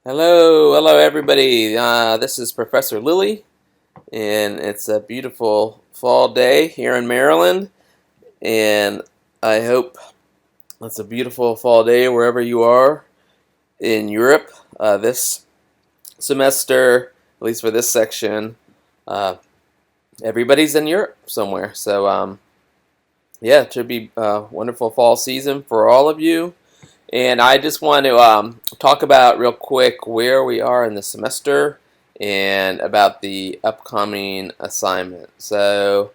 Hello everybody. This is Professor Lilly, and it's a beautiful fall day here in Maryland. And I hope it's a beautiful fall day wherever you are in Europe. This semester, at least for this section, uh, everybody's in Europe somewhere. So yeah, it should be a wonderful fall season for all of you. And I just want to talk about real quick where we are in the semester and about the upcoming assignment. So,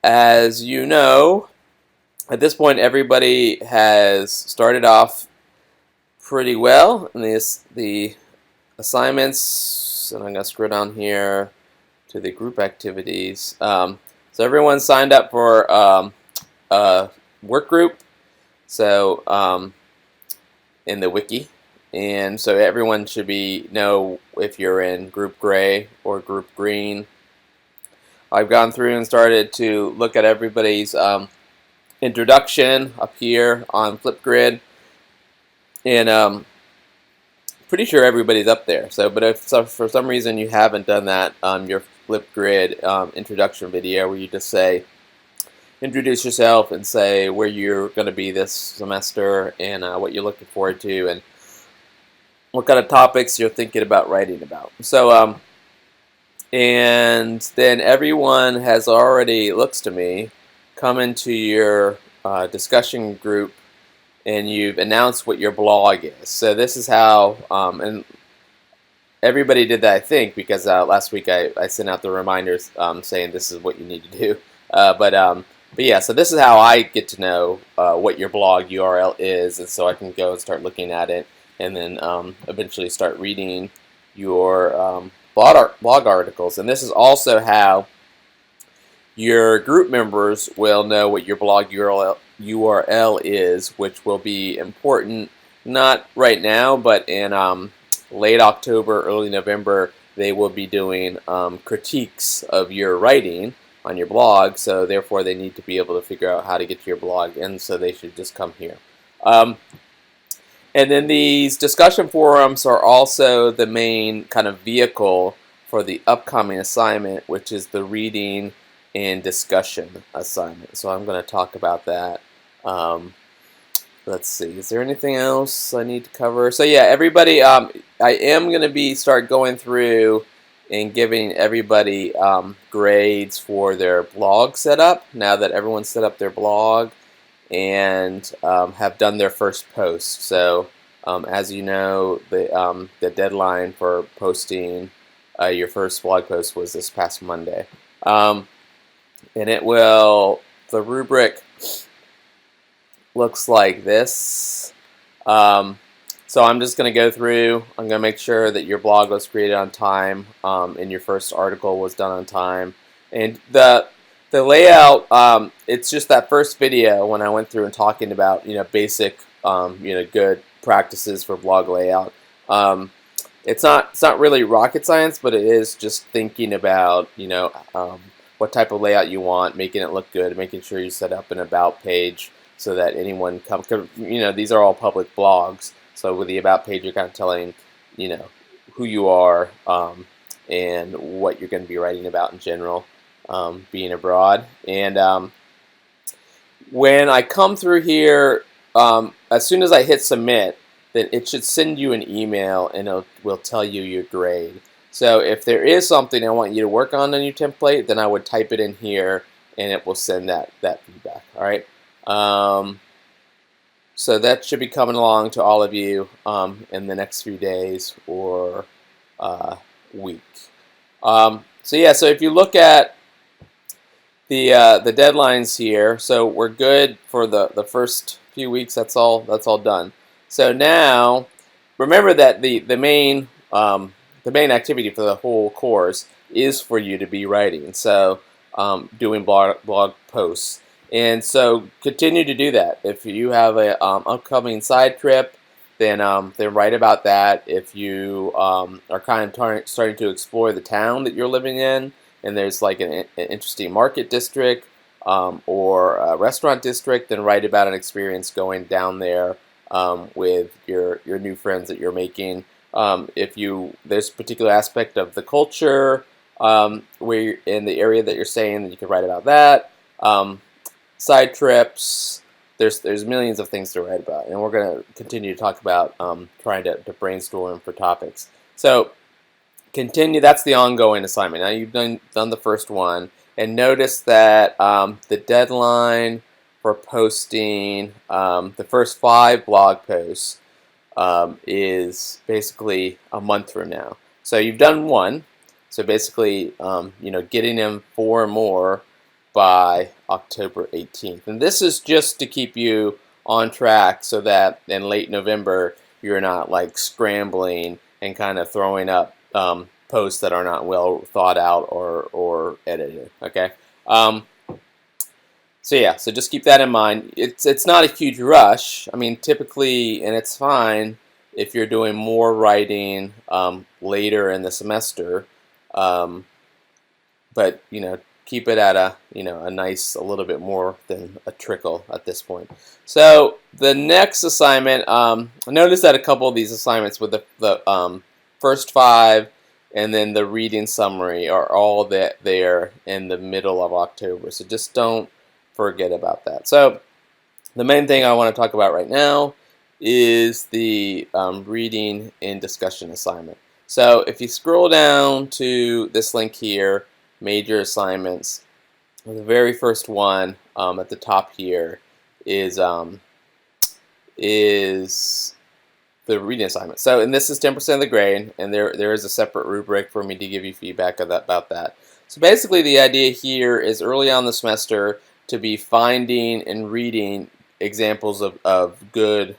as you know, at this point, everybody has started off pretty well in the assignments. And I'm going to scroll down here to the group activities. So everyone signed up for a work group. So in the wiki, and so everyone should know if you're in group gray or group green. I've gone through and started to look at everybody's introduction up here on Flipgrid, and pretty sure everybody's up there. But if for some reason you haven't done that, your Flipgrid introduction video where you just say introduce yourself and say where you're going to be this semester and what you're looking forward to and what kind of topics you're thinking about writing about. So, and then everyone has already, looks to me, come into your discussion group and you've announced what your blog is. So this is how, and everybody did that, I think, because last week I sent out the reminders saying this is what you need to do. But yeah, so this is how I get to know what your blog URL is, and so I can go and start looking at it, and then eventually start reading your blog articles. And this is also how your group members will know what your blog URL is, which will be important, not right now, but in late October, early November, they will be doing critiques of your writing on your blog, so therefore they need to be able to figure out how to get to your blog, and so they should just come here. And then these discussion forums are also the main kind of vehicle for the upcoming assignment, which is the reading and discussion assignment. So I'm going to talk about that. Let's see, is there anything else I need to cover? So yeah, everybody, I am going to start going through and giving everybody grades for their blog setup now that everyone's set up their blog and have done their first post. So as you know, the deadline for posting your first blog post was this past Monday. And the rubric looks like this. So I'm just going to go through, I'm going to make sure that your blog was created on time and your first article was done on time. And the layout, it's just that first video when I went through and talking about, basic, good practices for blog layout. It's not really rocket science, but it is just thinking about, what type of layout you want, making it look good, making sure you set up an about page so that anyone comes, these are all public blogs. So with the about page, you're kind of telling, who you are and what you're going to be writing about in general, being abroad. And when I come through here, as soon as I hit submit, then it should send you an email and it will tell you your grade. So if there is something I want you to work on your template, then I would type it in here and it will send that feedback. All right. So that should be coming along to all of you in the next few days or week. So yeah, so if you look at the deadlines here, so we're good for the first few weeks. That's all done. So now, remember that the main activity for the whole course is for you to be writing. So doing blog posts. And so continue to do that. If you have a upcoming side trip, then write about that. If you are kind of starting to explore the town that you're living in, and there's like an interesting market district or a restaurant district, then write about an experience going down there with your new friends that you're making. If there's a particular aspect of the culture where you're in the area that you're staying, then you can write about that. Side trips. There's millions of things to write about, and we're going to continue to talk about trying to brainstorm for topics. So continue. That's the ongoing assignment. Now you've done the first one, and notice that the deadline for posting the first 5 blog posts is basically a month from now. So you've done one. So basically, getting in 4 more by October 18th. And this is just to keep you on track so that in late November you're not like scrambling and kind of throwing up posts that are not well thought out or edited. Okay. So yeah, so just keep that in mind. It's not a huge rush. I mean, typically, and it's fine if you're doing more writing later in the semester, but keep it at a a little bit more than a trickle at this point. So the next assignment, notice that a couple of these assignments with the first 5 and then the reading summary are all there in the middle of October. So just don't forget about that. So the main thing I want to talk about right now is the reading and discussion assignment. So if you scroll down to this link here, major assignments, the very first one at the top here is the reading assignment. So, and this is 10% of the grade, and there is a separate rubric for me to give you feedback about that. So basically the idea here is early on the semester to be finding and reading examples of good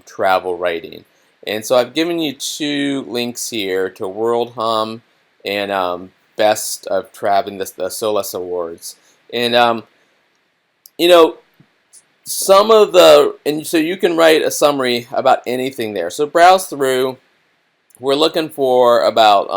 travel writing. And so I've given you 2 links here to World Hum and Best of Traveling, the SOLAS Awards. And some of and so you can write a summary about anything there. So browse through. We're looking for about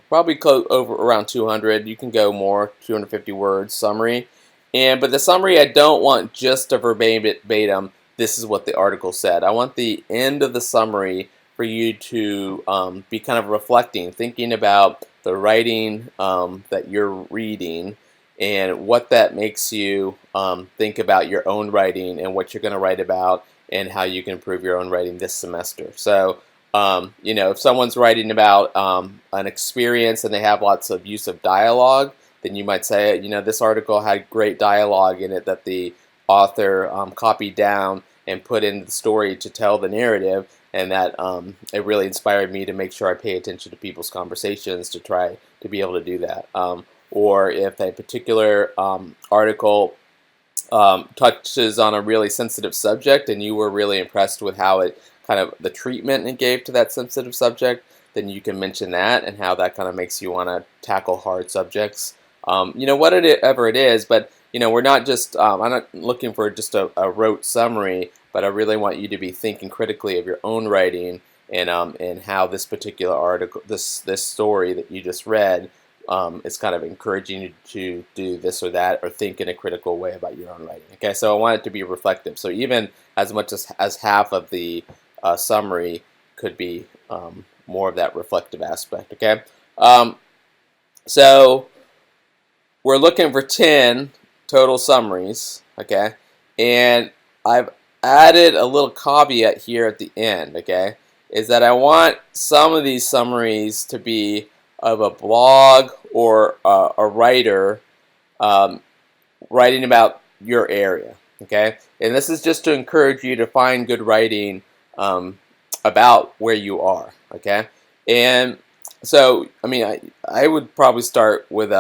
probably over around 200. You can go more, 250 words summary. But the summary, I don't want just a verbatim, this is what the article said. I want the end of the summary for you to be kind of reflecting, thinking about the writing that you're reading and what that makes you think about your own writing and what you're going to write about and how you can improve your own writing this semester. So if someone's writing about an experience and they have lots of use of dialogue, then you might say, this article had great dialogue in it that the author copied down and put in the story to tell the narrative, and that it really inspired me to make sure I pay attention to people's conversations to try to be able to do that. Or if a particular article touches on a really sensitive subject and you were really impressed with how it the treatment it gave to that sensitive subject, then you can mention that and how that kind of makes you want to tackle hard subjects. Whatever it is, but we're not just, I'm not looking for just a rote summary, but I really want you to be thinking critically of your own writing and how this particular article, this story that you just read, is kind of encouraging you to do this or that or think in a critical way about your own writing. Okay, so I want it to be reflective. So even as much as half of the summary could be more of that reflective aspect. Okay, so we're looking for 10 total summaries. Okay, and I've added a little caveat here at the end. Okay, is that I want some of these summaries to be of a blog or a writer writing about your area. Okay, and this is just to encourage you to find good writing about where you are. Okay, and so I would probably start with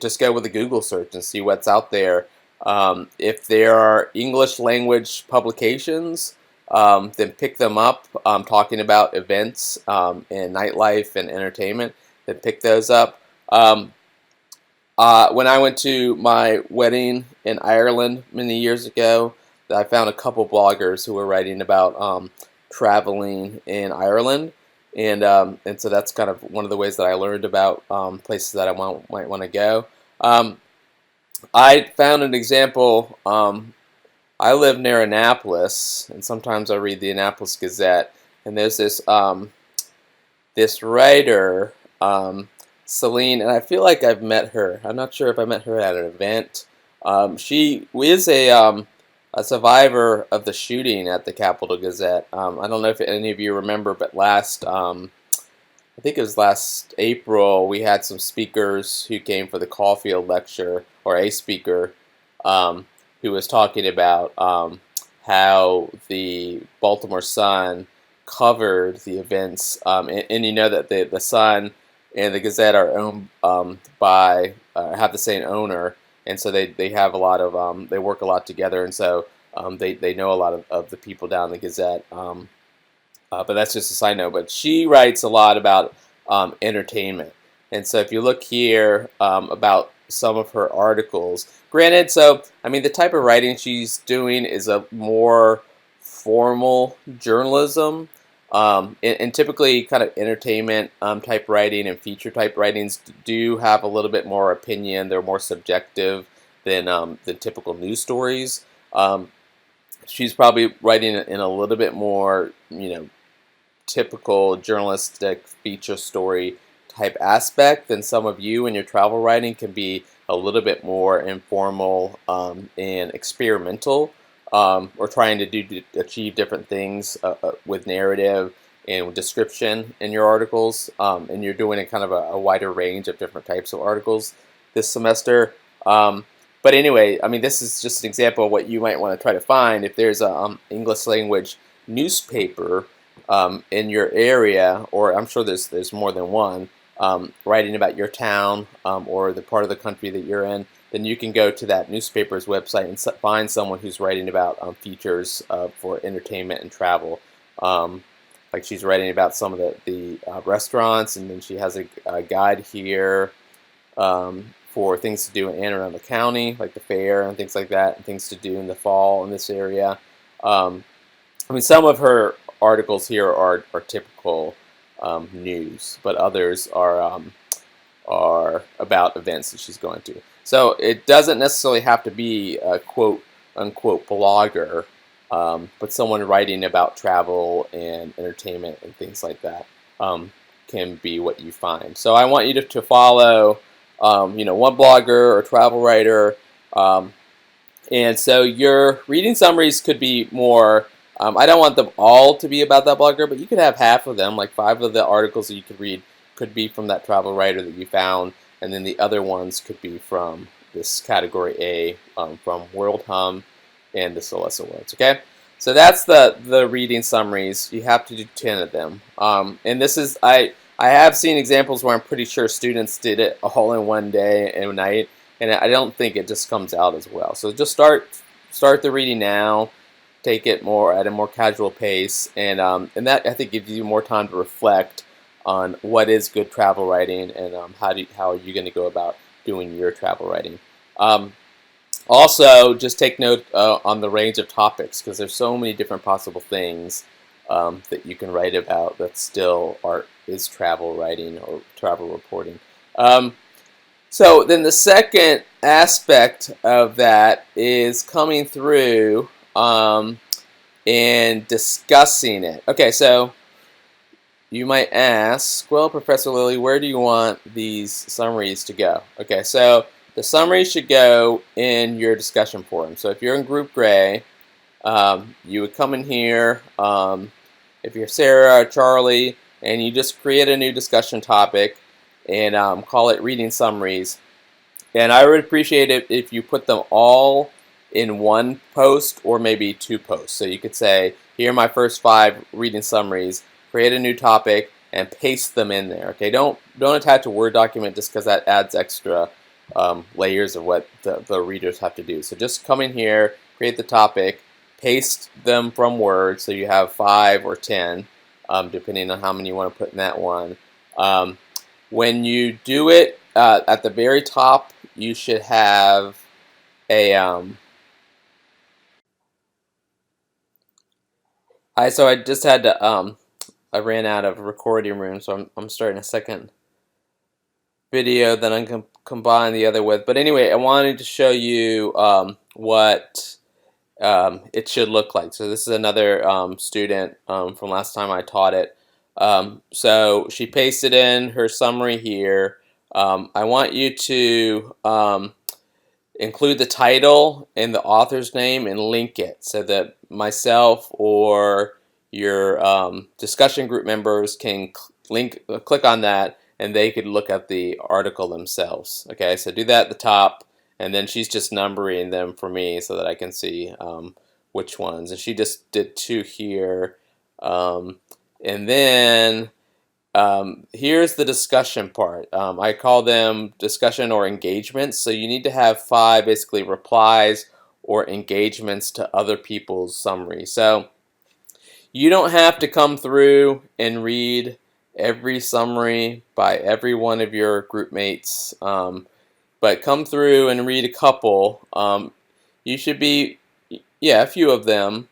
just go with a Google search and see what's out there. If there are English language publications, then pick them up. Talking about events and nightlife and entertainment, then pick those up. When I went to my wedding in Ireland many years ago, I found a couple bloggers who were writing about traveling in Ireland, and so that's kind of one of the ways that I learned about places that I might want to go. I found an example. I live near Annapolis, and sometimes I read the Annapolis Gazette, and there's this writer, Celine, and I feel like I've met her. I'm not sure if I met her at an event. She is a survivor of the shooting at the Capitol Gazette. I don't know if any of you remember, but I think it was last April, we had some speakers who came for the Caulfield lecture, or a speaker, who was talking about how the Baltimore Sun covered the events, and you know that the Sun and the Gazette are owned by have the same owner, and so they have a lot of they work a lot together, and so they know a lot of the people down in the Gazette. But that's just a side note. But she writes a lot about entertainment, and so if you look here about some of her articles, granted, so I mean the type of writing she's doing is a more formal journalism, and typically kind of entertainment type writing and feature type writings do have a little bit more opinion. They're more subjective than typical news stories. She's probably writing in a little bit more, typical journalistic feature story type aspect than some of you in your travel writing can be a little bit more informal and experimental, or trying to achieve different things with narrative and description in your articles, and you're doing a kind of a wider range of different types of articles this semester. But anyway, I mean, this is just an example of what you might want to try to find if there's a English language newspaper in your area, or I'm sure there's more than one, writing about your town or the part of the country that you're in, then you can go to that newspaper's website and find someone who's writing about features for entertainment and travel. Like she's writing about some of the restaurants, and then she has a guide here for things to do in and around the county, like the fair and things like that, and things to do in the fall in this area. I mean, some of her articles here are typical news, but others are about events that she's going to. So it doesn't necessarily have to be a quote unquote blogger, but someone writing about travel and entertainment and things like that can be what you find. So I want you to follow one blogger or travel writer, and so your reading summaries could be more. I don't want them all to be about that blogger, but you could have half of them, like 5 of the articles that you could read could be from that travel writer that you found, and then the other ones could be from this category A, from World Hum and the Celeste Awards. Okay, so that's the reading summaries. You have to do 10 of them, and this is I have seen examples where I'm pretty sure students did it all in one day and night, and I don't think it just comes out as well. So just start the reading now. Take it more at a more casual pace, and that I think gives you more time to reflect on what is good travel writing, and how are you going to go about doing your travel writing. Also, just take note on the range of topics, because there's so many different possible things that you can write about that still is travel writing or travel reporting. So then the second aspect of that is coming through and discussing it. Okay, so you might ask, well, Professor Lilly, where do you want these summaries to go? Okay, so the summary should go in your discussion forum. So if you're in Group Gray, you would come in here, if you're Sarah or Charlie, and you just create a new discussion topic and call it Reading Summaries. And I would appreciate it if you put them all in one post or maybe 2 posts. So you could say, here are my first 5 reading summaries, create a new topic, and paste them in there. Okay, don't attach a Word document just because that adds extra layers of what the readers have to do. So just come in here, create the topic, paste them from Word, so you have 5 or 10, depending on how many you want to put in that one. When you do it, at the very top, you should have a so I just had to I ran out of recording room, so I'm starting a second video that I'm going to combine the other with. But anyway, I wanted to show you what it should look like. So this is another student from last time I taught it. So she pasted in her summary here. I want you to include the title and the author's name and link it so that myself or your discussion group members can click on that and they could look at the article themselves. Okay, so do that at the top, and then she's just numbering them for me so that I can see which ones. And she just did 2 here. And then here's the discussion part. I call them discussion or engagements. So you need to have 5 basically replies or engagements to other people's summary. So you don't have to come through and read every summary by every one of your group mates, but come through and read a couple. You should be, yeah, a few of them.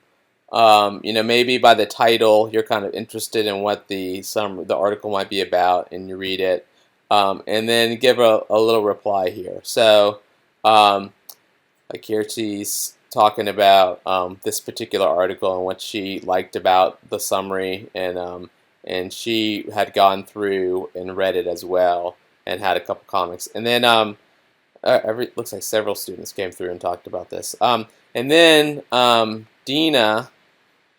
Maybe by the title you're kind of interested in what the article might be about, and you read it, and then give a little reply here. So, like here she's talking about this particular article and what she liked about the summary, and she had gone through and read it as well and had a couple comments. And then looks like several students came through and talked about this. And then Dina,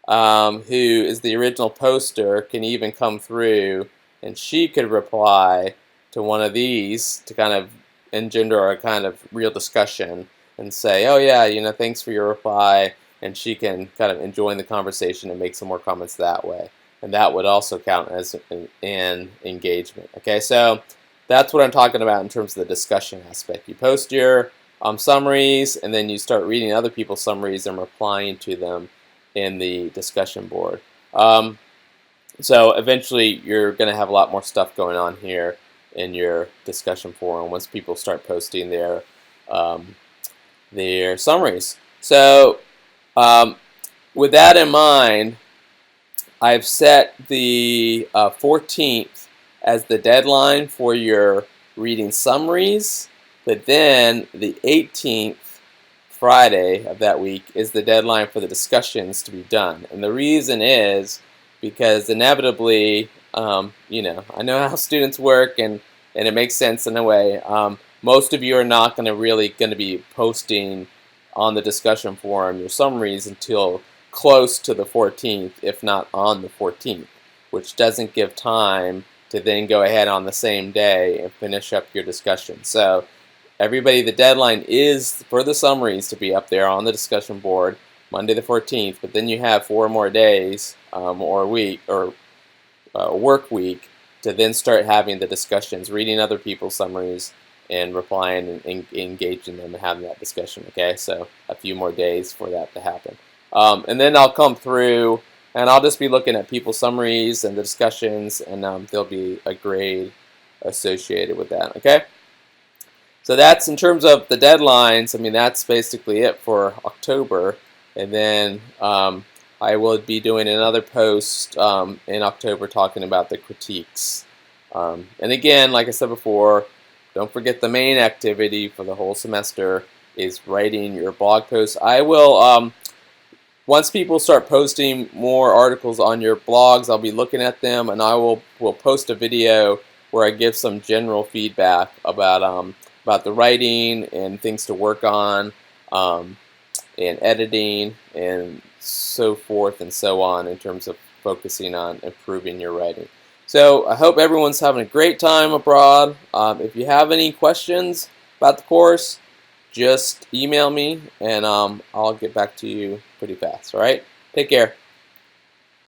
who is the original poster, can even come through and she could reply to one of these to kind of engender a kind of real discussion and say, oh yeah, thanks for your reply, and she can kind of join the conversation and make some more comments that way. And that would also count as an engagement. Okay, so that's what I'm talking about in terms of the discussion aspect. You post your summaries, and then you start reading other people's summaries and replying to them in the discussion board. So eventually you're going to have a lot more stuff going on here in your discussion forum once people start posting their summaries. So with that in mind, I've set the 14th as the deadline for your reading summaries, but then the 18th, Friday of that week, is the deadline for the discussions to be done. And the reason is because inevitably, I know how students work, and it makes sense in a way. Most of you are not going to be posting on the discussion forum your summaries until close to the 14th, if not on the 14th, which doesn't give time to then go ahead on the same day and finish up your discussion. So everybody, the deadline is for the summaries to be up there on the discussion board Monday the 14th, but then you have 4 more days or a week or work week to then start having the discussions, reading other people's summaries and replying and engaging them and having that discussion. Okay, so a few more days for that to happen. And then I'll come through and I'll just be looking at people's summaries and the discussions, and there'll be a grade associated with that. Okay, so that's in terms of the deadlines. I mean, that's basically it for October. And then I will be doing another post in October talking about the critiques. And again, like I said before, don't forget the main activity for the whole semester is writing your blog posts. I will, once people start posting more articles on your blogs, I'll be looking at them, and I will post a video where I give some general feedback about the writing and things to work on, and editing and so forth and so on in terms of focusing on improving your writing. So I hope everyone's having a great time abroad. If you have any questions about the course, just email me and I'll get back to you pretty fast. All right? Take care.